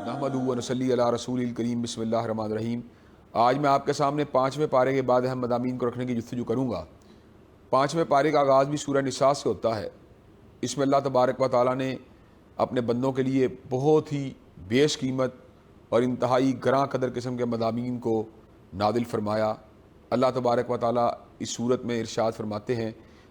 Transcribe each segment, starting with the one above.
نحمدہ و نصلی علی رسول الکریم بسم اللہ الرحمن الرحیم۔ آج میں آپ کے سامنے 5ویں پارے کے بعد اہم مضامین کو رکھنے کی جستجو کروں گا۔ 5ویں پارے کا آغاز بھی سورہ نساء سے ہوتا ہے۔ اس میں اللہ تبارک و تعالیٰ نے اپنے بندوں کے لیے بہت ہی بیش قیمت اور انتہائی گراں قدر قسم کے مضامین کو نازل فرمایا۔ اللہ تبارک و تعالیٰ اس صورت میں ارشاد فرماتے ہیں،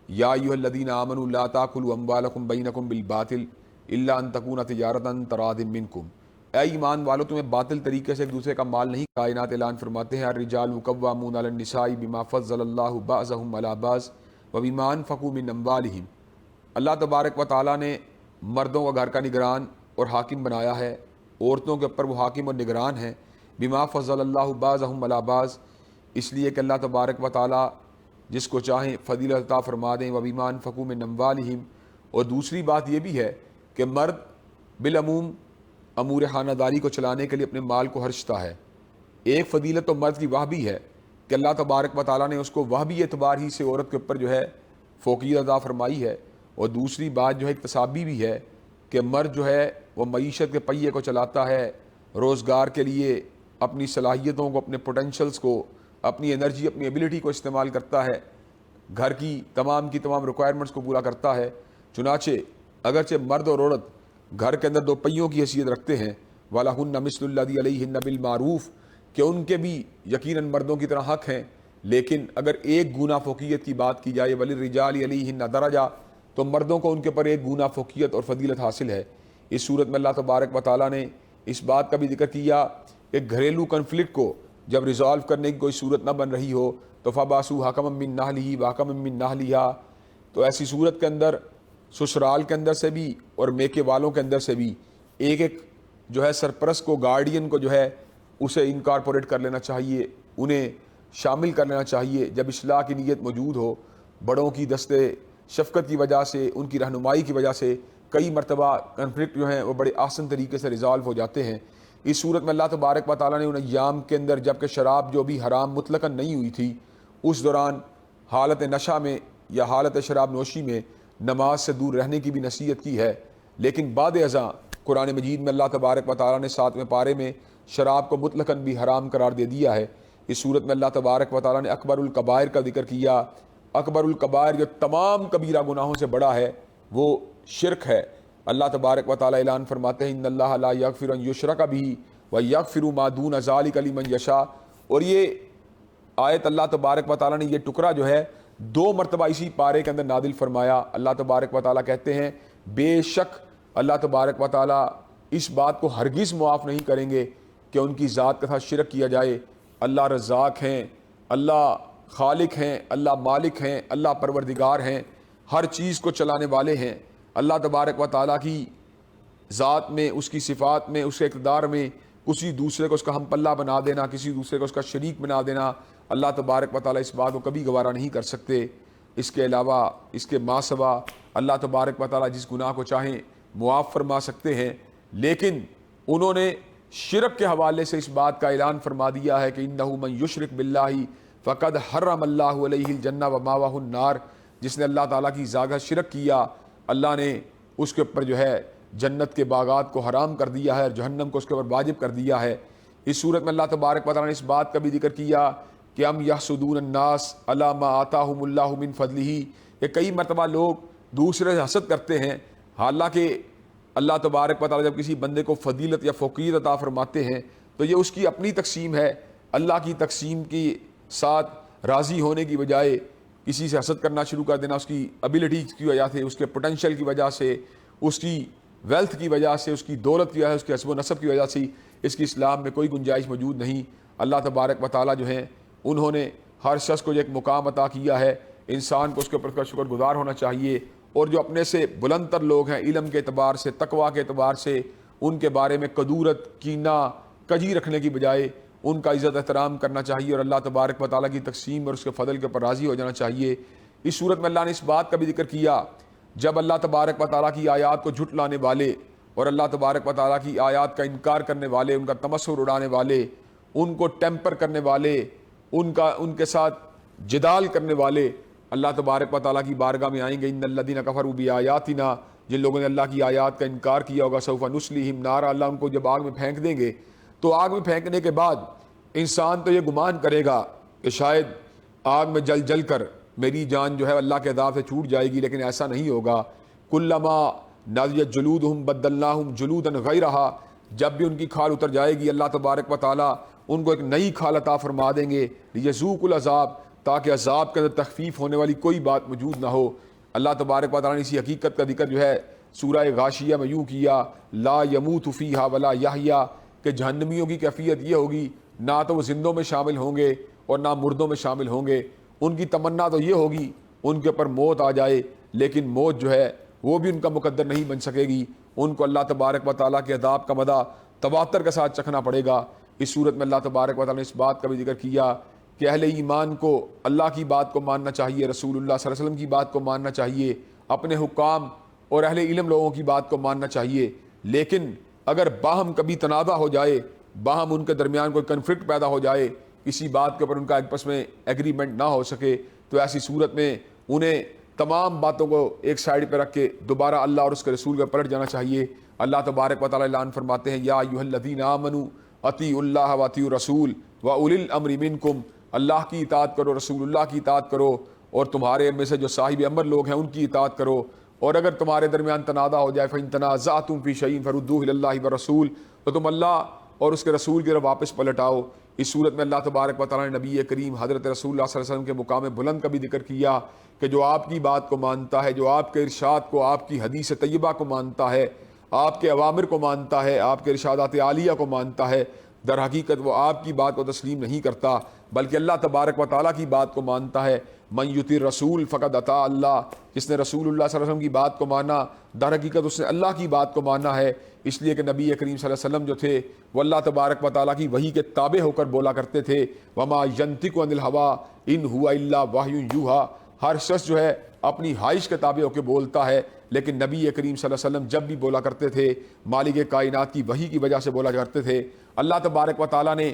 یا ایھا الذین آمنوا لا تاکلوا اموالکم بینکم بالباطل الا ان تکون تجارۃ تراض منکم۔ اے ایمان والو، تمہیں باطل طریقے سے ایک دوسرے کا مال نہیں کائنات اعلان فرماتے ہیں، الرجال قوامون علی النساء بما فضل اللہ بعضهم علی بعض وبما انفقوا من اموالہم۔ اللہ تبارک و تعالیٰ نے مردوں کا گھر کا نگران اور حاکم بنایا ہے، عورتوں کے اوپر وہ حاکم اور نگران ہیں۔ بما فضل اللہ بعضهم علی بعض، اس لیے کہ اللہ تبارک و تعالیٰ جس کو چاہیں فضیلت عطا فرما دیں۔ وبما انفقوا من اموالہم، اور دوسری بات یہ بھی ہے کہ مرد بالعموم امور خانہ داری کو چلانے کے لیے اپنے مال کو خرچتا ہے۔ ایک فضیلت تو مرد کی وہ بھی ہے کہ اللہ تبارک و تعالیٰ نے اس کو وہ بھی اعتبار ہی سے عورت کے اوپر جو ہے فوقیت عطا فرمائی ہے، اور دوسری بات جو ہے اقتصابی بھی ہے کہ مرد جو ہے وہ معیشت کے پہیے کو چلاتا ہے، روزگار کے لیے اپنی صلاحیتوں کو، اپنے پوٹینشلز کو، اپنی انرجی، اپنی ایبلٹی کو استعمال کرتا ہے، گھر کی تمام ریکوائرمنٹس کو پورا کرتا ہے۔ چنانچہ اگرچہ مرد اور عورت گھر کے اندر دو پہیوں کی حیثیت رکھتے ہیں، وَلَهُنَّ مِثْلُ الَّذِي عَلَيْهِنَّ بِالْمَعْرُوفِ، کہ ان کے بھی یقیناً مردوں کی طرح حق ہیں، لیکن اگر ایک گنا فوقیت کی بات کی جائے وَلِلرِّجَالِ عَلَيْهِنَّ دَرَجَةٌ، تو مردوں کو ان کے اوپر ایک گنا فوقیت اور فضیلت حاصل ہے۔ اس صورت میں اللہ تبارک و تعالیٰ نے اس بات کا بھی ذکر کیا کہ گھریلو کنفلکٹ کو جب ریزالو کرنے کی کوئی صورت نہ بن رہی ہو تو فَبَعَثُوا حَكَمًا مِّنْ أَهْلِهِ وَحَكَمًا مِّنْ أَهْلِهَا، تو ایسی صورت کے اندر سسرال کے اندر سے بھی اور میکے والوں کے اندر سے بھی ایک ایک جو ہے سرپرست کو، گارڈین کو جو ہے اسے انکارپوریٹ کر لینا چاہیے، انہیں شامل کر لینا چاہیے جب اصلاح کی نیت موجود ہو۔ بڑوں کی دستے شفقت کی وجہ سے، ان کی رہنمائی کی وجہ سے کئی مرتبہ کنفلکٹ جو ہیں وہ بڑے آسان طریقے سے ریزالو ہو جاتے ہیں۔ اس صورت میں اللہ تبارک و تعالیٰ نے ان ایام کے اندر جبکہ شراب جو بھی حرام مطلقاً نہیں ہوئی تھی، اس دوران حالت نشہ میں یا حالت شراب نوشی میں نماز سے دور رہنے کی بھی نصیحت کی ہے، لیکن بعد ازاں قرآن مجید میں اللہ تبارک و تعالیٰ نے 7ویں پارے میں شراب کو مطلقاً بھی حرام قرار دے دیا ہے۔ اس صورت میں اللہ تبارک و تعالیٰ نے اکبر الکبائر کا ذکر کیا۔ اکبر الکبائر جو تمام کبیرہ گناہوں سے بڑا ہے وہ شرک ہے۔ اللہ تبارک و تعالیٰ اعلان فرماتے ہیں، ان اللہ لا یغفر ان یشرک بہ ویغفر ما دون ذلک لمن یشاء، اور یہ آیت اللہ تبارک و تعالیٰ نے یہ ٹکڑا جو ہے 2 مرتبہ اسی پارے کے اندر نازل فرمایا۔ اللہ تبارک و تعالیٰ کہتے ہیں بے شک اللہ تبارک و تعالیٰ اس بات کو ہرگز معاف نہیں کریں گے کہ ان کی ذات کے ساتھ شرک کیا جائے۔ اللہ رزاق ہیں، اللہ خالق ہیں، اللہ مالک ہیں، اللہ پروردگار ہیں، ہر چیز کو چلانے والے ہیں۔ اللہ تبارک و تعالیٰ کی ذات میں، اس کی صفات میں، اس کے اقتدار میں کسی دوسرے کو اس کا ہم پلہ بنا دینا، کسی دوسرے کو اس کا شریک بنا دینا، اللہ تبارک و تعالیٰ اس بات کو کبھی گوارا نہیں کر سکتے۔ اس کے علاوہ، اس کے ما سوا اللہ تبارک و تعالیٰ جس گناہ کو چاہیں معاف فرما سکتے ہیں، لیکن انہوں نے شرک کے حوالے سے اس بات کا اعلان فرما دیا ہے کہ انہ من یشرک باللہ فقد حرم اللہ علیہ الجنہ ومأواہ النار، جس نے اللہ تعالیٰ کی ذات شرک کیا، اللہ نے اس کے اوپر جو ہے جنت کے باغات کو حرام کر دیا ہے اور جہنم کو اس کے اوپر واجب کر دیا ہے۔ اس صورت میں اللہ تبارک و تعالیٰ نے اس بات کا بھی ذکر کیا کہ ام یحسدون الناس علی ما آتاہم اللہ من فضلہ، کہ کئی مرتبہ لوگ دوسرے سے حسد کرتے ہیں، حالانکہ اللہ تبارک و تعالیٰ جب کسی بندے کو فضیلت یا فوقیت عطا فرماتے ہیں تو یہ اس کی اپنی تقسیم ہے۔ اللہ کی تقسیم کی ساتھ راضی ہونے کی بجائے کسی سے حسد کرنا شروع کر دینا، اس کی ابیلٹی کی وجہ سے، اس کے پوٹینشیل کی وجہ سے، اس کی ویلتھ کی وجہ سے، اس کی دولت کی وجہ سے، اس کے حسب و نسب کی وجہ سے، اس کی اسلام میں کوئی گنجائش موجود نہیں۔ اللہ تبارک و تعالیٰ جو ہیں انہوں نے ہر شخص کو جو ایک مقام عطا کیا ہے، انسان کو اس کے اوپر کا شکر گزار ہونا چاہیے، اور جو اپنے سے بلند تر لوگ ہیں علم کے اعتبار سے، تقویٰ کے اعتبار سے، ان کے بارے میں کدورت، کینہ، کجی رکھنے کی بجائے ان کا عزت احترام کرنا چاہیے، اور اللہ تبارک و تعالیٰ کی تقسیم اور اس کے فضل کے اوپر راضی ہو جانا چاہیے۔ اس صورت میں اللہ نے اس بات کا بھی ذکر کیا جب اللہ تبارک و تعالیٰ کی آیات کو جھٹلانے والے اور اللہ تبارک و تعالیٰ کی آیات کا انکار کرنے والے، ان کا تمسخر اڑانے والے، ان کو ٹیمپر کرنے والے، ان کے ساتھ جدال کرنے والے اللہ تبارک و تعالیٰ کی بارگاہ میں آئیں گے، ان الذین کفروا بآیاتنا جن لوگوں نے اللہ کی آیات کا انکار کیا ہوگا، سوف نصلیہم نارا، اللہ ان کو جب آگ میں پھینک دیں گے تو آگ میں پھینکنے کے بعد انسان تو یہ گمان کرے گا کہ شاید آگ میں جل جل کر میری جان جو ہے اللہ کے عذاب سے چھوٹ جائے گی، لیکن ایسا نہیں ہوگا۔ کلما نضجت جلودہم بدلناہم جلودا غیرہا، جب بھی ان کی کھال اتر جائے گی اللہ تبارک و تعالیٰ ان کو ایک نئی کھال عطا فرما دیں گے، یذوقوا العذاب، تاکہ عذاب کے اندر تخفیف ہونے والی کوئی بات موجود نہ ہو۔ اللہ تبارک و تعالیٰ نے اسی حقیقت کا ذکر جو ہے سورہ غاشیہ میں یوں کیا، لا یموت فیہا ولا یحیا، کہ جہنمیوں کی کیفیت یہ ہوگی نہ تو وہ زندوں میں شامل ہوں گے اور نہ مردوں میں شامل ہوں گے۔ ان کی تمنا تو یہ ہوگی ان کے اوپر موت آ جائے، لیکن موت جو ہے وہ بھی ان کا مقدر نہیں بن سکے گی، ان کو اللہ تبارک و تعالیٰ کے عذاب کا مزہ تواتر کے ساتھ چکھنا پڑے گا۔ اس صورت میں اللہ تبارک و تعالیٰ نے اس بات کا بھی ذکر کیا کہ اہل ایمان کو اللہ کی بات کو ماننا چاہیے، رسول اللہ صلی اللہ علیہ وسلم کی بات کو ماننا چاہیے، اپنے حکام اور اہل علم لوگوں کی بات کو ماننا چاہیے، لیکن اگر باہم کبھی تنازع ہو جائے، باہم ان کے درمیان کوئی کنفلکٹ پیدا ہو جائے، کسی بات کے اوپر ان کا آپس میں ایگریمنٹ نہ ہو سکے، تو ایسی صورت میں انہیں تمام باتوں کو ایک سائڈ پہ رکھ کے دوبارہ اللہ اور اس کے رسول کے پلٹ جانا چاہیے۔ اللہ تبارک و تعالیٰ اعلان فرماتے ہیں، یا ایھا الذین آمنوا اطیعوا اللہ واطیعوا الرسول واولی الامر منکم، اللہ کی اطاعت کرو، رسول اللہ کی اطاعت کرو، اور تمہارے میں سے جو صاحب امر لوگ ہیں ان کی اطاعت کرو، اور اگر تمہارے درمیان تنازع ہو جائے فإن تنازعتم فی شیء فردوہ الی اللہ والرسول، تو تم اللہ اور اس کے رسول کی طرف واپس پلٹ آؤ۔ اس صورت میں اللہ تبارک و تعالیٰ نے نبی کریم حضرت رسول اللہ صلی اللہ علیہ وسلم کے مقام بلند کا بھی ذکر کیا کہ جو آپ کی بات کو مانتا ہے، جو آپ کے ارشاد کو، آپ کی حدیث طیبہ کو مانتا ہے، آپ کے اوامر کو مانتا ہے، آپ کے ارشادات عالیہ کو مانتا ہے، در حقیقت وہ آپ کی بات کو تسلیم نہیں کرتا بلکہ اللہ تبارک و تعالیٰ کی بات کو مانتا ہے۔ من یطع الرسول فقد اطاع اللہ، جس نے رسول اللہ صلی اللہ علیہ وسلم کی بات کو مانا در حقیقت اس نے اللہ کی بات کو مانا ہے، اس لیے کہ نبی کریم صلی اللہ علیہ وسلم جو تھے وہ اللہ تبارک و تعالیٰ کی وحی کے تابع ہو کر بولا کرتے تھے، وما ینطق عن الهوى ان هو الا وحی یوحیٰ، ہر شخص جو ہے اپنی خواہش کے تابع ہو کے بولتا ہے، لیکن نبی کریم صلی اللہ علیہ وسلم جب بھی بولا کرتے تھے مالک کائنات کی وحی کی وجہ سے بولا کرتے تھے۔ اللہ تبارک و تعالیٰ نے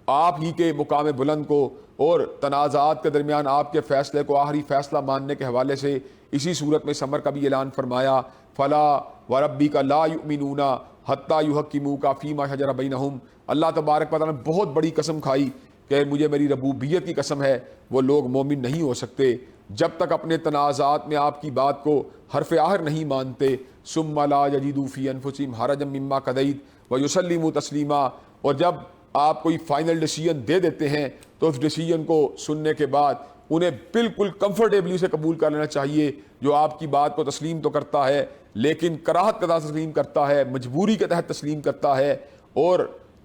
آپ ہی کے مقام بلند کو اور تنازعات کے درمیان آپ کے فیصلے کو آخری فیصلہ ماننے کے حوالے سے اسی صورت میں سمر کا بھی اعلان فرمایا، فلا وربک لا یؤمنون حتی یحکموک فیما شجر بینہم۔ اللہ تبارک و تعالیٰ نے بہت بڑی قسم کھائی کہ مجھے میری ربوبیت کی قسم ہے، وہ لوگ مومن نہیں ہو سکتے جب تک اپنے تنازعات میں آپ کی بات کو حرف آخر نہیں مانتے، ثم لا یجدوا فی انفسہم حرجا مما قضیت ویسلموا تسلیما، اور جب آپ کوئی فائنل ڈیسیجن دے دیتے ہیں تو اس ڈیسیجن کو سننے کے بعد انہیں بالکل کمفرٹیبلی سے قبول کر لینا چاہیے۔ جو آپ کی بات کو تسلیم تو کرتا ہے لیکن کراہت کے تحت تسلیم کرتا ہے، مجبوری کے تحت تسلیم کرتا ہے اور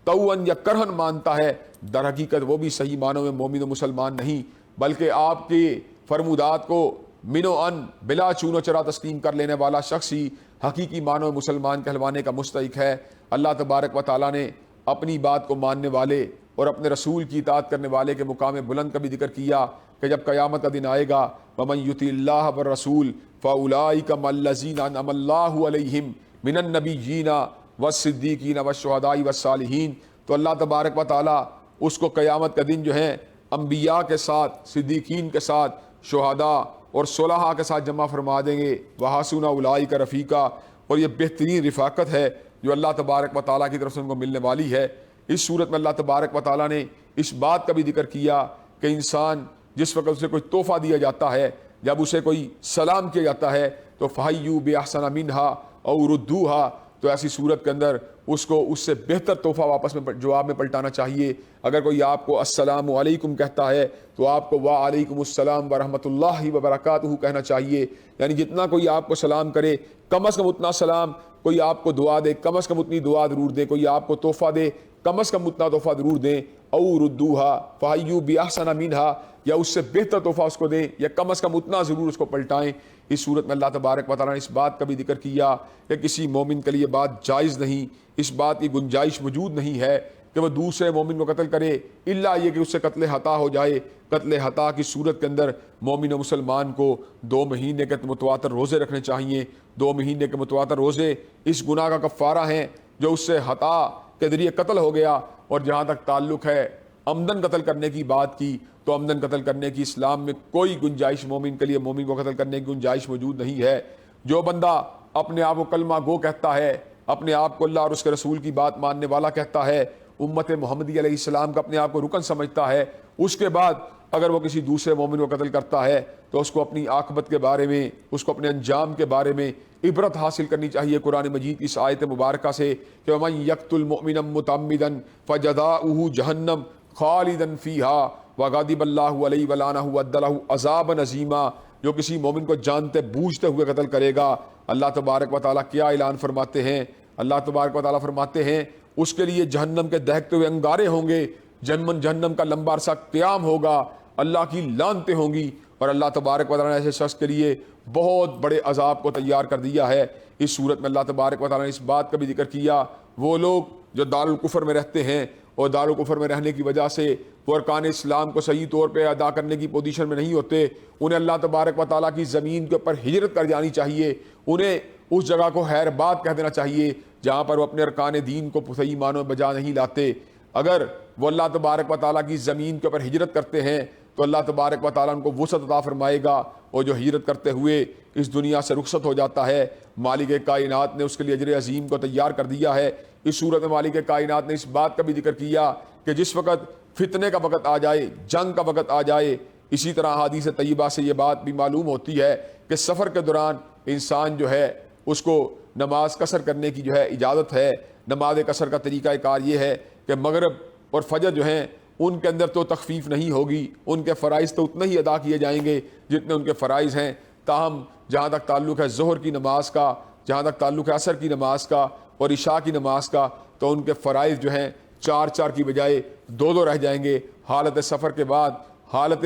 توأن یا کرہن مانتا ہے، در حقیقت وہ بھی صحیح معنوں میں مومن و مسلمان نہیں، بلکہ آپ کے فرمودات کو من و ان بلا چون و چرا تسلیم کر لینے والا شخص ہی حقیقی معنوں میں مسلمان کہلوانے کا مستحق ہے۔ اللہ تبارک و تعالیٰ نے اپنی بات کو ماننے والے اور اپنے رسول کی اطاعت کرنے والے کے مقام بلند کا بھی ذکر کیا کہ جب قیامت کا دن آئے گا، وَمَن یُطِعِ اللَّهَ وَالرَّسُولَ فَأُولَٰئِکَ مَعَ الَّذِینَ أَنْعَمَ اللَّهُ عَلَیْہِم مِنَ النَّبِیِّینَ وَالصِّدِّیقِینَ وَالشُّہَدَاءِ وَالصَّالِحِینَ۔ تو اللہ تبارک و تعالیٰ اس کو قیامت کا دن جو ہے انبیاء کے ساتھ، صدیقین کے ساتھ، شہداء اور صلحاء کے ساتھ جمع فرما دیں گے، وَحَسُنَ أُولَٰئِکَ رفیقا، اور یہ بہترین رفاقت ہے جو اللہ تبارک و تعالیٰ کی طرف سے ان کو ملنے والی ہے۔ اس صورت میں اللہ تبارک و تعالیٰ نے اس بات کا بھی ذکر کیا کہ انسان جس وقت اسے کوئی تحفہ دیا جاتا ہے، جب اسے کوئی سلام کیا جاتا ہے تو فَحَيُّوا بِأَحْسَنَ مِنْهَا أَوْ رُدُّوهَا، تو ایسی صورت کے اندر اس کو اس سے بہتر تحفہ واپس میں جواب میں پلٹانا چاہیے۔ اگر کوئی آپ کو السلام علیکم کہتا ہے تو آپ کو وعلیکم السلام ورحمۃ اللہ وبرکاتہ کہنا چاہیے، یعنی جتنا کوئی آپ کو سلام کرے کم از کم اتنا سلام، کوئی آپ کو دعا دے کم از کم اتنی دعا ضرور دیں، کوئی آپ کو تحفہ دے کم از کم اتنا تحفہ ضرور دیں، او ردوہا فحیوا باحسن منہا، یا اس سے بہتر تحفہ اس کو دیں یا کم از کم اتنا ضرور اس کو پلٹائیں۔ اس صورت میں اللہ تبارک و تعالیٰ نے اس بات کا بھی ذکر کیا کہ کسی مومن کے لیے بات جائز نہیں، اس بات کی گنجائش موجود نہیں ہے کہ وہ دوسرے مومن کو قتل کرے، الا یہ کہ اس سے قتل خطا ہو جائے۔ قتل خطا کی صورت کے اندر مومن و مسلمان کو 2 مہینے کے متواتر روزے رکھنے چاہیے۔ 2 مہینے کے متواتر روزے اس گناہ کا کفارہ ہیں جو اس سے خطا کے ذریعے قتل ہو گیا۔ اور جہاں تک تعلق ہے عمدن قتل کرنے کی بات کی، تو عمدن قتل کرنے کی اسلام میں کوئی گنجائش مومن کے لیے، مومن کو قتل کرنے کی گنجائش موجود نہیں ہے۔ جو بندہ اپنے آپ کو کلمہ گو کہتا ہے، اپنے آپ کو اللہ اور اس کے رسول کی بات ماننے والا کہتا ہے، امت محمدی علیہ السلام کا اپنے آپ کو رکن سمجھتا ہے، اس کے بعد اگر وہ کسی دوسرے مومن کو قتل کرتا ہے تو اس کو اپنی عاقبت کے بارے میں، اس کو اپنے انجام کے بارے میں عبرت حاصل کرنی چاہیے قرآن مجید کی اس آیت مبارکہ سے کہ وَمَن يَقْتُلْ مُؤْمِنًا مُتَعَمِّدًا فَجَزَاؤُهُ جَهَنَّمُ خَالِدًا فِيهَا وَغَضِبَ اللَّهُ عَلَيْهِ وَلَعَنَهُ وَأَعَدَّ لَهُ عَذَابًا عَظِيمًا۔ جو کسی مومن کو جانتے بوجھتے ہوئے قتل کرے گا، اللہ تبارک و تعالیٰ کیا اعلان فرماتے ہیں؟ اللہ تبارک و تعالیٰ فرماتے ہیں اس کے لیے جہنم کے دہکتے ہوئے انگارے ہوں گے، جہنم کا لمبا عرصہ قیام ہوگا، اللہ کی لعنتیں ہوں گی، اور اللہ تبارک و تعالیٰ نے ایسے شخص کے لیے بہت بڑے عذاب کو تیار کر دیا ہے۔ اس صورت میں اللہ تبارک و تعالیٰ نے اس بات کا بھی ذکر کیا وہ لوگ جو دارالکفر میں رہتے ہیں اور دارالکفر میں رہنے کی وجہ سے وہ ارکان اسلام کو صحیح طور پہ ادا کرنے کی پوزیشن میں نہیں ہوتے، انہیں اللہ تبارک و تعالیٰ کی زمین کے اوپر ہجرت کر جانی چاہیے، انہیں اس جگہ کو خیر بات کہہ دینا چاہیے جہاں پر وہ اپنے ارکان دین کو صحیح معنوں میں بجا نہیں لاتے۔ اگر وہ اللہ تبارک و تعالیٰ کی زمین کے اوپر ہجرت کرتے ہیں تو اللہ تبارک و تعالیٰ ان کو وسعت عطا فرمائے گا، اور جو ہجرت کرتے ہوئے اس دنیا سے رخصت ہو جاتا ہے مالک کائنات نے اس کے لیے اجر عظیم کو تیار کر دیا ہے۔ اس صورت میں مالک کائنات نے اس بات کا بھی ذکر کیا کہ جس وقت فتنے کا وقت آ جائے، جنگ کا وقت آ جائے، اسی طرح حدیث طیبہ سے یہ بات بھی معلوم ہوتی ہے کہ سفر کے دوران انسان جو ہے اس کو نماز قصر کرنے کی جو ہے اجازت ہے۔ نماز قصر کا طریقہ کار یہ ہے کہ مغرب اور فجر جو ہیں ان کے اندر تو تخفیف نہیں ہوگی، ان کے فرائض تو اتنے ہی ادا کیے جائیں گے جتنے ان کے فرائض ہیں، تاہم جہاں تک تعلق ہے ظہر کی نماز کا، جہاں تک تعلق ہے عصر کی نماز کا اور عشاء کی نماز کا، تو ان کے فرائض جو ہیں 4 کی بجائے 2 رہ جائیں گے۔ حالت سفر کے بعد، حالت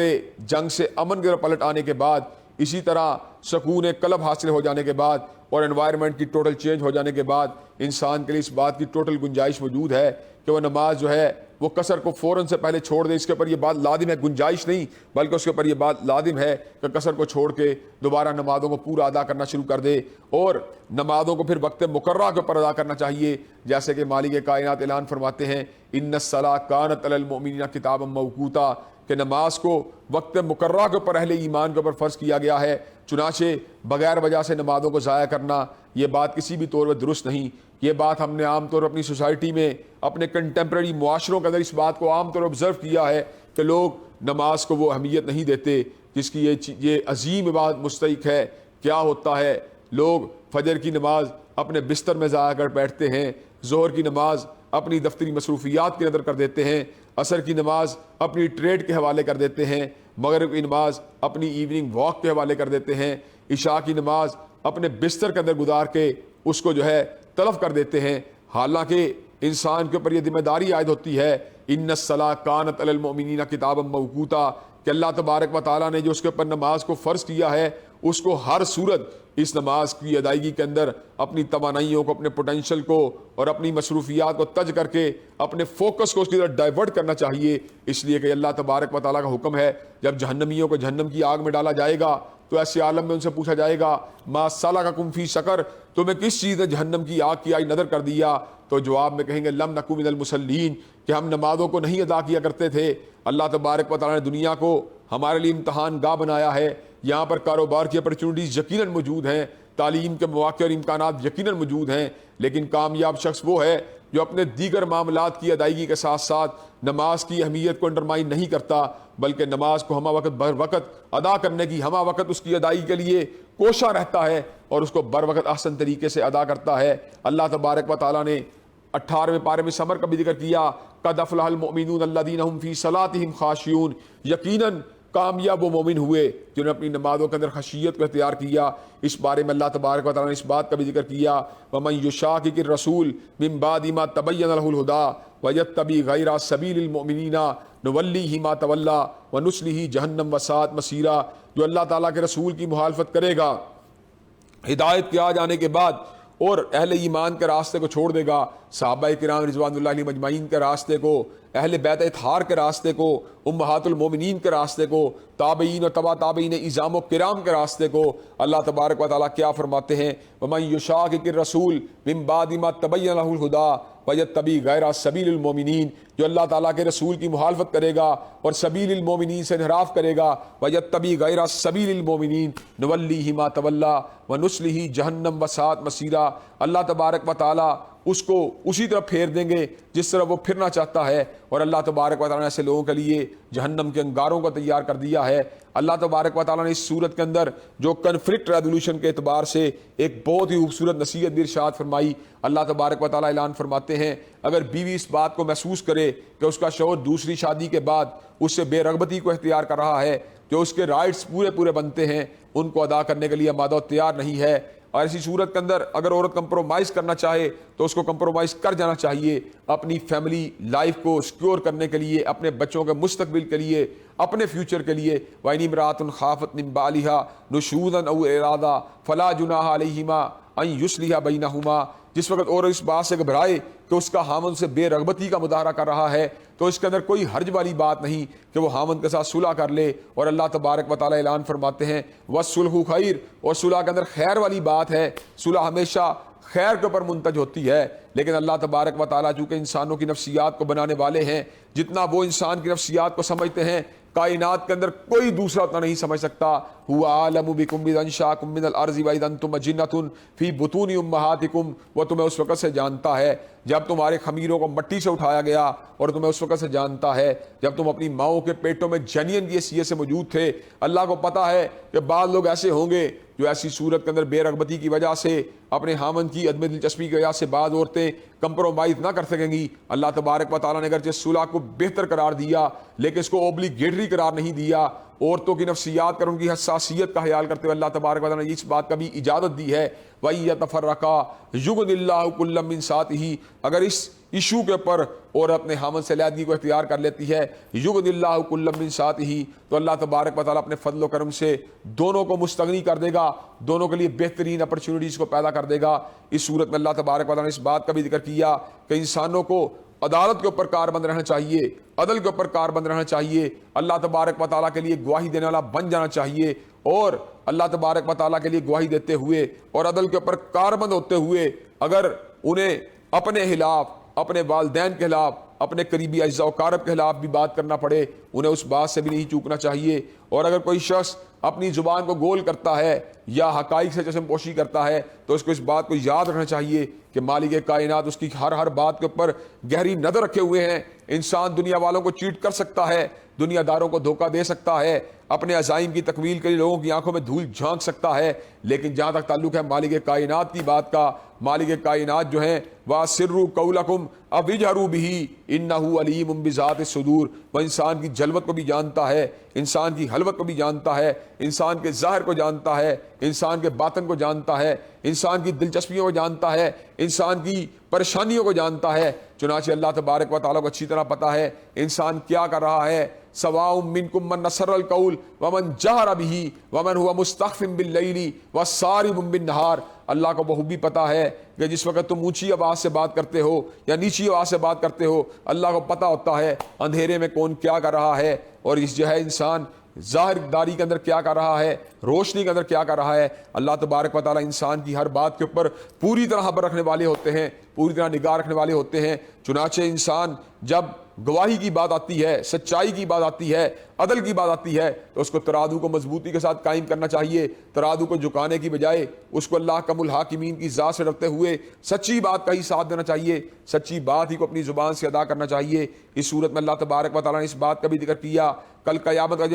جنگ سے امن کی طرف پلٹ آنے کے بعد، اسی طرح سکون قلب حاصل ہو جانے کے بعد اور انوائرمنٹ کی ٹوٹل چینج ہو جانے کے بعد انسان کے لیے اس بات کی ٹوٹل گنجائش موجود ہے کہ وہ نماز جو ہے وہ قصر کو فوراً سے پہلے چھوڑ دے۔ اس کے اوپر یہ بات لازم ہے، گنجائش نہیں بلکہ اس کے اوپر یہ بات لازم ہے کہ قصر کو چھوڑ کے دوبارہ نمازوں کو پورا ادا کرنا شروع کر دے، اور نمازوں کو پھر وقت مقررہ کے اوپر ادا کرنا چاہیے، جیسے کہ مالک کائنات اعلان فرماتے ہیں ان الصلاۃ کانت علی المؤمنین کتابا موقوتا، کہ نماز کو وقت مقررہ کے اوپر اہل ایمان کے اوپر فرض کیا گیا ہے۔ چنانچہ بغیر وجہ سے نمازوں کو ضائع کرنا یہ بات کسی بھی طور پر درست نہیں۔ یہ بات ہم نے عام طور پر اپنی سوسائٹی میں، اپنے کنٹمپریری معاشروں کے اندر اس بات کو عام طور پر آبزرو کیا ہے کہ لوگ نماز کو وہ اہمیت نہیں دیتے جس کی یہ عظیم عبادت مستحق ہے۔ کیا ہوتا ہے، لوگ فجر کی نماز اپنے بستر میں ضائع کر بیٹھتے ہیں، ظہر کی نماز اپنی دفتری مصروفیات کی نظر کر دیتے ہیں، عصر کی نماز اپنی ٹریڈ کے حوالے کر دیتے ہیں، مغرب کی نماز اپنی ایوننگ واک کے حوالے کر دیتے ہیں، عشاء کی نماز اپنے بستر کے اندر گزار کے اس کو جو ہے تلف کر دیتے ہیں، حالانکہ انسان کے اوپر یہ ذمہ داری عائد ہوتی ہے ان الصلاۃ کانت علی المؤمنین کتابا موقوتا، کہ اللہ تبارک و تعالیٰ نے جو اس کے اوپر نماز کو فرض کیا ہے اس کو ہر صورت اس نماز کی ادائیگی کے اندر اپنی توانائیوں کو، اپنے پوٹینشل کو اور اپنی مصروفیات کو تج کر کے اپنے فوکس کو اس کی طرف ڈائیورٹ کرنا چاہیے، اس لیے کہ اللہ تبارک و تعالیٰ کا حکم ہے جب جہنمیوں کو جہنم کی آگ میں ڈالا جائے گا تو ایسے عالم میں ان سے پوچھا جائے گا ما سلککم فی سقر، تمہیں کس چیز نے جہنم کی آگ کی آئی نظر کر دیا؟ تو جواب میں کہیں گے لم نکو من المصلین، کہ ہم نمازوں کو نہیں ادا کیا کرتے تھے۔ اللہ تبارک و تعالیٰ نے دنیا کو ہمارے لیے امتحان گاہ بنایا ہے، یہاں پر کاروبار کی اپرچونٹیز یقیناً موجود ہیں، تعلیم کے مواقع اور امکانات یقیناً موجود ہیں، لیکن کامیاب شخص وہ ہے جو اپنے دیگر معاملات کی ادائیگی کے ساتھ ساتھ نماز کی اہمیت کو انڈرمائن نہیں کرتا، بلکہ نماز کو ہمہ وقت بر وقت ادا کرنے کی، ہمہ وقت اس کی ادائیگی کے لیے کوشاں رہتا ہے اور اس کو بر وقت احسن طریقے سے ادا کرتا ہے۔ اللہ تبارک و تعالیٰ نے 18ویں پارے میں سمر کا بھی ذکر کیا قد افلح المؤمنون الذین هم فی صلاتهم خاشعون، یقیناً کامیاب وہ مومن ہوئے جنہوں نے اپنی نمازوں کے اندر خشیت کو اختیار کیا۔ اس بارے میں اللہ تبارک و تعالیٰ نے اس بات کا بھی ذکر کیا وَمَن يُشَاقِقِ الرَّسُولَ مِن بَعْدِ مَا تَبَيَّنَ لَهُ الْهُدَىٰ وَيَتَّبِعْ غَيْرَ سَبِيلِ الْمُؤْمِنِينَ نُوَلِّهِ مَا تَوَلَّىٰ وَنُصْلِهِ جَهَنَّمَ وَسَاءَتْ مَصِيرًا، جو اللہ تعالیٰ کے رسول کی مخالفت کرے گا ہدایت کے آ جانے کے بعد اور اہل ایمان کے راستے کو چھوڑ دے گا، صحابہ کرام رضوان اللہ علیہ مجمعین کے راستے کو، اہل بیت اطہار کے راستے کو، امہات المومنین کے راستے کو، تابعین اور تبع تابعین اعظام و کرام کے راستے کو، اللہ تبارک و تعالیٰ کیا فرماتے ہیں وَمَن يُشَاقِقِ الرَّسُولَ مِن بَعْدِ مَا تَبَيَّنَ لَهُ الْهُدَىٰ وَيَتَّبِعْ غَيْرَ سَبِيلِ الْمُؤْمِنِينَ، جو اللہ تعالیٰ کے رسول کی مخالفت کرے گا اور سبیل المومنین سے انحراف کرے گا، وَيَتَّبِعْ غَيْرَ سَبِيلِ الْمُؤْمِنِينَ نُوَلِّهِ مَا تَوَلَّىٰ وَنُصْلِهِ جَهَنَّمَ وَسَاءَتْ مَصِيرًا، اللہ تبارک و تعالیٰ اس کو اسی طرح پھیر دیں گے جس طرح وہ پھرنا چاہتا ہے، اور اللہ تبارک و تعالیٰ نے ایسے لوگوں کے لیے جہنم کے انگاروں کو تیار کر دیا ہے۔ اللہ تبارک و تعالیٰ نے اس صورت کے اندر جو کنفلکٹ ریزولوشن کے اعتبار سے ایک بہت ہی خوبصورت نصیحت بھی ارشاد فرمائی۔ اللہ تبارک و تعالیٰ اعلان فرماتے ہیں اگر بیوی اس بات کو محسوس کرے کہ اس کا شوہر دوسری شادی کے بعد اس سے بے رغبتی کو اختیار کر رہا ہے، جو اس کے رائٹس پورے بنتے ہیں ان کو ادا کرنے کے لیے آمادہ و تیار نہیں ہے، اور ایسی صورت کے اندر اگر عورت کمپرومائز کرنا چاہے تو اس کو کمپرومائز کر جانا چاہیے، اپنی فیملی لائف کو سیکیور کرنے کے لیے، اپنے بچوں کے مستقبل کے لیے، اپنے فیوچر کے لیے۔ وَإِنِ امْرَأَةٌ خَافَتْ مِن بَعْلِهَا نُشُوزًا أَوْ إِعْرَاضًا فَلَا جُنَاحَ عَلَيْهِمَا أَن يُصْلِحَا بَيْنَهُمَا، جس وقت اور اس بات سے گھبرائے کہ اس کا خامن سے بے رغبتی کا مظاہرہ کر رہا ہے تو اس کے اندر کوئی حرج والی بات نہیں کہ وہ خامن کے ساتھ صلح کر لے، اور اللہ تبارک و تعالیٰ اعلان فرماتے ہیں وَالصُّلْحُ خَيْرٌ، اور صلح کے اندر خیر والی بات ہے، صلح ہمیشہ خیر کے اوپر منتج ہوتی ہے۔ لیکن اللہ تبارک و تعالیٰ چونکہ انسانوں کی نفسیات کو بنانے والے ہیں، جتنا وہ انسان کی نفسیات کو سمجھتے ہیں کائنات کے اندر کوئی دوسرا اتنا نہیں سمجھ سکتا۔ هو اعلم بكم اذ انشاكم من الارض واذا انتم اجنة في بطون امهاتكم، وہ تمہیں اس وقت سے جانتا ہے جب تمہارے خمیروں کو مٹی سے اٹھایا گیا، اور تمہیں اس وقت سے جانتا ہے جب تم اپنی ماؤں کے پیٹوں میں جنین کی حیثیت سے موجود تھے۔ اللہ کو پتہ ہے کہ بعض لوگ ایسے ہوں گے جو ایسی صورت کے اندر بے رغبتی کی وجہ سے، اپنے خامن کی عدم دلچسپی کی وجہ سے بعض عورتیں کمپرومائز نہ کر سکیں گی۔ اللہ تبارک و تعالیٰ نے اگرچہ صلح کو بہتر قرار دیا لیکن اس کو اوبلیگیٹری قرار نہیں دیا۔ عورتوں کی نفسیات کر ان کی حساسیت کا خیال کرتے ہوئے اللہ تبارک و تعالیٰ نے اس بات کا بھی اجازت دی ہے وَإِن يَتَفَرَّقَا يُغْنِ اللَّهُ كُلًّا مِّن سَعَتِهِ، اگر اس ایشو کے اوپر اور اپنے خامن سے علیحدگی کو اختیار کر لیتی ہے يُغْنِ اللَّهُ كُلًّا مِّن سَعَتِهِ، تو اللہ تبارک و تعالیٰ اپنے فضل و کرم سے دونوں کو مستغنی کر دے گا، دونوں کے لیے بہترین اپرچونٹیز کو پیدا کر دے گا۔ اس صورت میں اللہ تبارک و تعالیٰ نے اس بات کا بھی ذکر کیا کہ انسانوں کو عدالت کے اوپر کاربند رہنا چاہیے، عدل کے اوپر کاربند رہنا چاہیے، اللہ تبارک و تعالیٰ کے لیے گواہی دینے والا بن جانا چاہیے، اور اللہ تبارک و تعالیٰ کے لیے گواہی دیتے ہوئے اور عدل کے اوپر کاربند ہوتے ہوئے اگر انہیں اپنے خلاف، اپنے والدین کے خلاف، اپنے قریبی اعزاء و اقارب کے خلاف بھی بات کرنا پڑے، انہیں اس بات سے بھی نہیں چوکنا چاہیے۔ اور اگر کوئی شخص اپنی زبان کو گول کرتا ہے یا حقائق سے چشم پوشی کرتا ہے تو اس کو اس بات کو یاد رکھنا چاہیے کہ مالک کائنات اس کی ہر بات کے اوپر گہری نظر رکھے ہوئے ہیں۔ انسان دنیا والوں کو چیٹ کر سکتا ہے، دنیا داروں کو دھوکہ دے سکتا ہے، اپنے عزائم کی تکمیل کے لیے لوگوں کی آنکھوں میں دھول جھانک سکتا ہے، لیکن جہاں تک تعلق ہے مالک کائنات کی بات کا، مالک کائنات جو ہیں وَأَسِرُّوا قَوْلَكُمْ أَوْ اجْهَرُوا بِهِ إِنَّهُ عَلِيمٌ بِذَاتِ الصُّدُورِ، وہ انسان کی جلوت کو بھی جانتا ہے، انسان کی حلوت کو بھی جانتا ہے، انسان کے ظاہر کو جانتا ہے، انسان کے باطن کو جانتا ہے، انسان کی دلچسپیوں کو جانتا ہے، انسان کی پریشانیوں کو جانتا ہے۔ چنانچہ اللہ تبارک و تعالیٰ کو اچھی طرح پتہ ہے انسان کیا کر رہا ہے۔ سواء منکم من نصر القول ومن جہر به ومن هو مستخف باللیل وسارب بالنہار، اللہ کو بخوبی پتہ ہے کہ جس وقت تم اونچی آواز سے بات کرتے ہو یا نیچی آواز سے بات کرتے ہو، اللہ کو پتہ ہوتا ہے اندھیرے میں کون کیا کر رہا ہے، اور اس جو ہے انسان ظاہر داری کے اندر کیا کر رہا ہے، روشنی کے اندر کیا کر رہا ہے۔ اللہ تبارک و تعالیٰ انسان کی ہر بات کے اوپر پوری طرح خبر رکھنے والے ہوتے ہیں، پوری طرح نگاہ رکھنے والے ہوتے ہیں۔ چنانچہ انسان جب گواہی کی بات آتی ہے، سچائی کی بات آتی ہے، عدل کی بات آتی ہے تو اس کو ترازو کو مضبوطی کے ساتھ قائم کرنا چاہیے، ترازو کو جھکانے کی بجائے اس کو اللہ کم الحاکمین کی ذات سے ڈرتے ہوئے سچی بات کا ہی ساتھ دینا چاہیے، سچی بات ہی کو اپنی زبان سے ادا کرنا چاہیے۔ اس صورت میں اللہ تبارک و تعالیٰ نے اس بات کا بھی ذکر کیا کل قیامت کا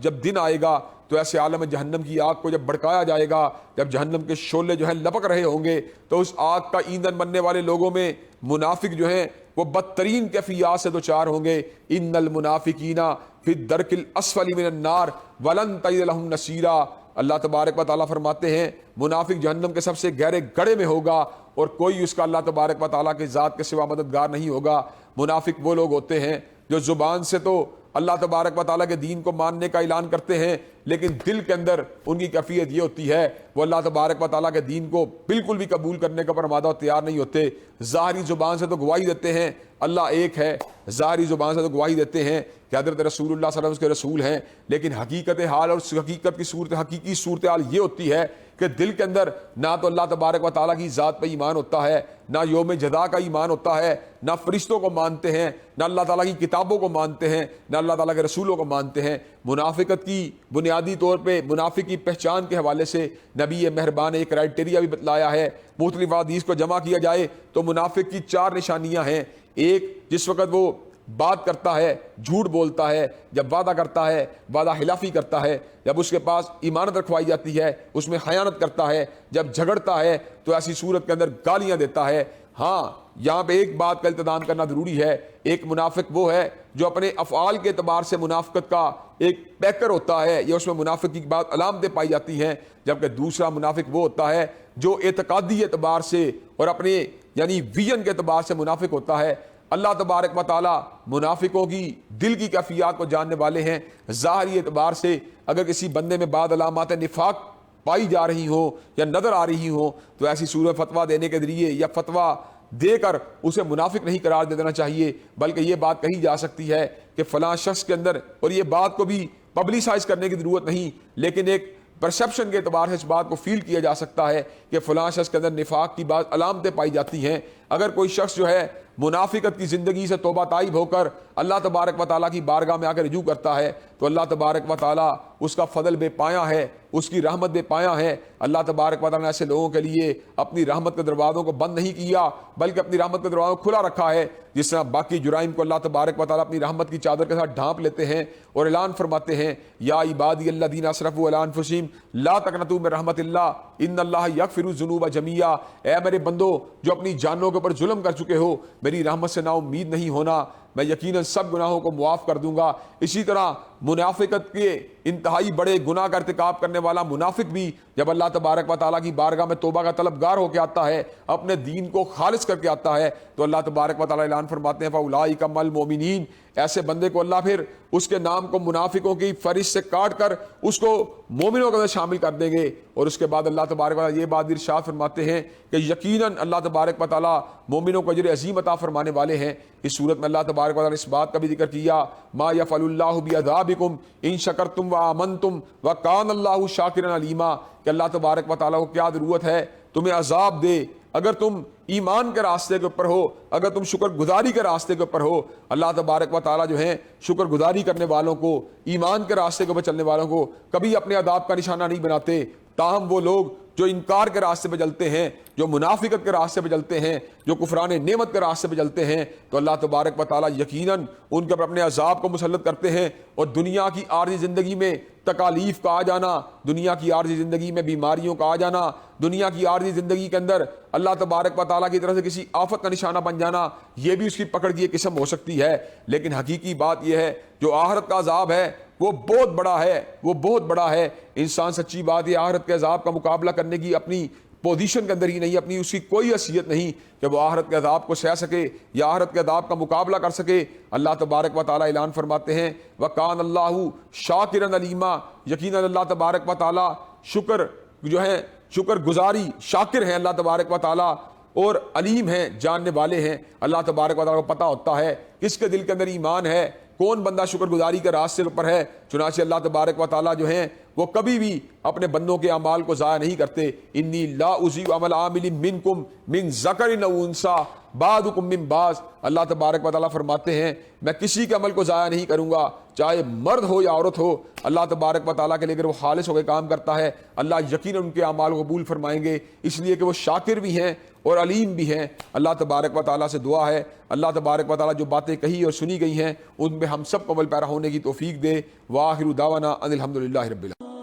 جب دن آئے گا تو ایسے عالم جہنم کی آگ کو جب بھڑکایا جائے گا، جب جہنم کے شعلے جو ہیں لپک رہے ہوں گے تو اس آگ کا ایندھن بننے والے لوگوں میں منافق جو ہیں وہ بدترین کیفیات سے دوچار ہوں گے۔ ان المنافقین فی الدرک الاسفل من النار ولن تجد لهم نصیرا، اللہ تبارک و تعالیٰ فرماتے ہیں منافق جہنم کے سب سے گہرے گڑھے میں ہوگا اور کوئی اس کا اللہ تبارک و تعالیٰ کے ذات کے سوا مددگار نہیں ہوگا۔ منافق وہ لوگ ہوتے ہیں جو زبان سے تو اللہ تبارک و تعالیٰ کے دین کو ماننے کا اعلان کرتے ہیں لیکن دل کے اندر ان کی کیفیت یہ ہوتی ہے وہ اللہ تبارک و تعالیٰ کے دین کو بالکل بھی قبول کرنے کا پر آمادہ و تیار نہیں ہوتے. ظاہری زبان سے تو گواہی دیتے ہیں اللہ ایک ہے, ظاہری زبان سے تو گواہی دیتے ہیں کہ حضرت رسول اللہ صلی اللہ علیہ وسلم کے رسول ہیں, لیکن حقیقت حال اور حقیقت کی حقیقی صورتحال یہ ہوتی ہے کہ دل کے اندر نہ تو اللہ تبارک و تعالیٰ کی ذات پہ ایمان ہوتا ہے, نہ یوم جزا کا ایمان ہوتا ہے, نہ فرشتوں کو مانتے ہیں, نہ اللہ تعالیٰ کی کتابوں کو مانتے ہیں, نہ اللہ تعالیٰ کے رسولوں کو مانتے ہیں. منافقت کی بنیادی طور پہ منافق کی پہچان کے حوالے سے نبی مہربان نے ایک کرائٹیریا بھی بتلایا ہے. مختلف حدیث کو جمع کیا جائے تو منافق کی 4 نشانیاں ہیں. ایک, جس وقت وہ بات کرتا ہے جھوٹ بولتا ہے, جب وعدہ کرتا ہے وعدہ خلافی کرتا ہے, جب اس کے پاس امانت رکھوائی جاتی ہے اس میں خیانت کرتا ہے, جب جھگڑتا ہے تو ایسی صورت کے اندر گالیاں دیتا ہے. ہاں, یہاں پہ ایک بات کا التزام کرنا ضروری ہے, ایک منافق وہ ہے جو اپنے افعال کے اعتبار سے منافقت کا ایک پیکر ہوتا ہے, یا اس میں منافق کی بات علامتیں پائی جاتی ہیں, جبکہ دوسرا منافق وہ ہوتا ہے جو اعتقادی اعتبار سے اور اپنے یعنی ویژن کے اعتبار سے منافق ہوتا ہے. اللہ تبارک و تعالیٰ منافقوں کی دل کی کیفیات کو جاننے والے ہیں. ظاہری اعتبار سے اگر کسی بندے میں بعض علامات نفاق پائی جا رہی ہوں یا نظر آ رہی ہوں تو ایسی صورت فتویٰ دینے کے ذریعے یا فتویٰ دے کر اسے منافق نہیں قرار دے دینا چاہیے, بلکہ یہ بات کہی جا سکتی ہے کہ فلاں شخص کے اندر, اور یہ بات کو بھی پبلسائز کرنے کی ضرورت نہیں, لیکن ایک پرسیپشن کے اعتبار سے اس بات کو فیل کیا جا سکتا ہے کہ فلاں شخص کے اندر نفاق کی بعض علامتیں پائی جاتی ہیں. اگر کوئی شخص جو ہے منافقت کی زندگی سے توبہ طائب ہو کر اللہ تبارک و تعالیٰ کی بارگاہ میں آ کر رجوع کرتا ہے تو اللہ تبارک و تعالیٰ اس کا فضل بے پایہ ہے, اس کی رحمت بے پایہ ہے. اللہ تبارک و تعالیٰ نے ایسے لوگوں کے لیے اپنی رحمت کے دروازوں کو بند نہیں کیا بلکہ اپنی رحمت کے دروازوں کو کھلا رکھا ہے. جس طرح باقی جرائم کو اللہ تبارک و تعالیٰ اپنی رحمت کی چادر کے ساتھ ڈھانپ لیتے ہیں اور اعلان فرماتے ہیں یا عبادی الذین اسرفوا علی انفسہم لا تقنطوا من رحمت اللہ ان اللہ یغفر الذنوب جميعا. اے میرے بندو جو اپنی جانوں کے اوپر ظلم کر چکے ہو, میری رحمت سے نا امید نہیں ہونا, میں یقیناً سب گناہوں کو معاف کر دوں گا. اسی طرح منافقت کے انتہائی بڑے گناہ کا ارتکاب کرنے والا منافق بھی جب اللہ تبارک و تعالیٰ کی بارگاہ میں توبہ کا طلبگار ہو کے آتا ہے, اپنے دین کو خالص کر کے آتا ہے, تو اللہ تبارک و تعالیٰ اعلان فرماتے ہیں فاولئک مع المؤمنین. ایسے بندے کو اللہ پھر اس کے نام کو منافقوں کی فہرست سے کاٹ کر اس کو مومنوں کے اندر شامل کر دیں گے. اور اس کے بعد اللہ تبارک و تعالیٰ یہ بات ارشاد فرماتے ہیں کہ یقیناً اللہ تبارک و تعالیٰ مومنوں کو اجر عظیم عطا فرمانے والے ہیں. اس صورت میں اللہ تبارک و تعالیٰ نے اس بات کا بھی ذکر کیا ما یفعل اللہ بعذابکم ان شکرتم وآمنتم وکان اللہ شاکرا علیما, کہ اللہ تبارک و تعالیٰ کو کیا ضرورت ہے تمہیں عذاب دے اگر تم ایمان کے راستے کے اوپر ہو, اگر تم شکر گزاری کے راستے کے اوپر ہو. اللہ تبارک و تعالیٰ جو ہیں شکر گزاری کرنے والوں کو, ایمان کے راستے کے اوپر چلنے والوں کو کبھی اپنے عذاب کا نشانہ نہیں بناتے. تاہم وہ لوگ جو انکار کے راستے پہ چلتے ہیں, جو منافقت کے راستے پہ چلتے ہیں, جو کفران نعمت کے راستے پہ چلتے ہیں, تو اللہ تبارک و تعالیٰ یقیناً ان کے اوپر اپنے عذاب کو مسلط کرتے ہیں. اور دنیا کی عارضی زندگی میں تکالیف کا آ جانا, دنیا کی عارضی زندگی میں بیماریوں کا آ جانا, دنیا کی عارضی زندگی کے اندر اللہ تبارک و تعالیٰ کی طرف سے کسی آفت کا نشانہ بن جانا, یہ بھی اس کی پکڑ کی ایک قسم ہو سکتی ہے. لیکن حقیقی بات یہ ہے جو آخرت کا عذاب ہے وہ بہت بڑا ہے, وہ بہت بڑا ہے. انسان سچی بات یہ آخرت کے عذاب کا مقابلہ کرنے کی اپنی پوزیشن کے اندر ہی نہیں, اپنی اس کی کوئی حیثیت نہیں کہ وہ آخرت کے عذاب کو سہ سکے یا آخرت کے عذاب کا مقابلہ کر سکے. اللہ تبارک و تعالیٰ اعلان فرماتے ہیں وَكَانَ اللَّهُ شَاكِرًا عَلِيمًا, یقیناً اللہ تبارک و تعالیٰ شکر جو ہے شکر گزاری شاکر ہیں اللہ تبارک و تعالیٰ, اور علیم ہیں, جاننے والے ہیں. اللہ تبارک و تعالیٰ کو پتہ ہوتا ہے کس کے دل کے اندر ایمان ہے, کون بندہ شکر گزاری کے راستے پر ہے. چنانچہ اللہ تبارک و تعالیٰ جو ہیں وہ کبھی بھی اپنے بندوں کے اعمال کو ضائع نہیں کرتے. انی لا اضیع عمل عامل منکم من ذکر او انثی بعضکم من بعض. اللہ تبارک و تعالیٰ فرماتے ہیں میں کسی کے عمل کو ضائع نہیں کروں گا, چاہے مرد ہو یا عورت ہو. اللہ تبارک و تعالیٰ کے لیے اگر وہ خالص ہو کے کام کرتا ہے اللہ یقیناً ان کے اعمال کو قبول فرمائیں گے, اس لیے کہ وہ شاکر بھی ہیں اور علیم بھی ہیں. اللہ تبارک و تعالیٰ سے دعا ہے اللہ تبارک و تعالیٰ جو باتیں کہی اور سنی گئی ہیں ان میں ہم سب کو عمل پیرا ہونے کی توفیق دے. وآخر دعوانا ان الحمد للہ رب العالمین.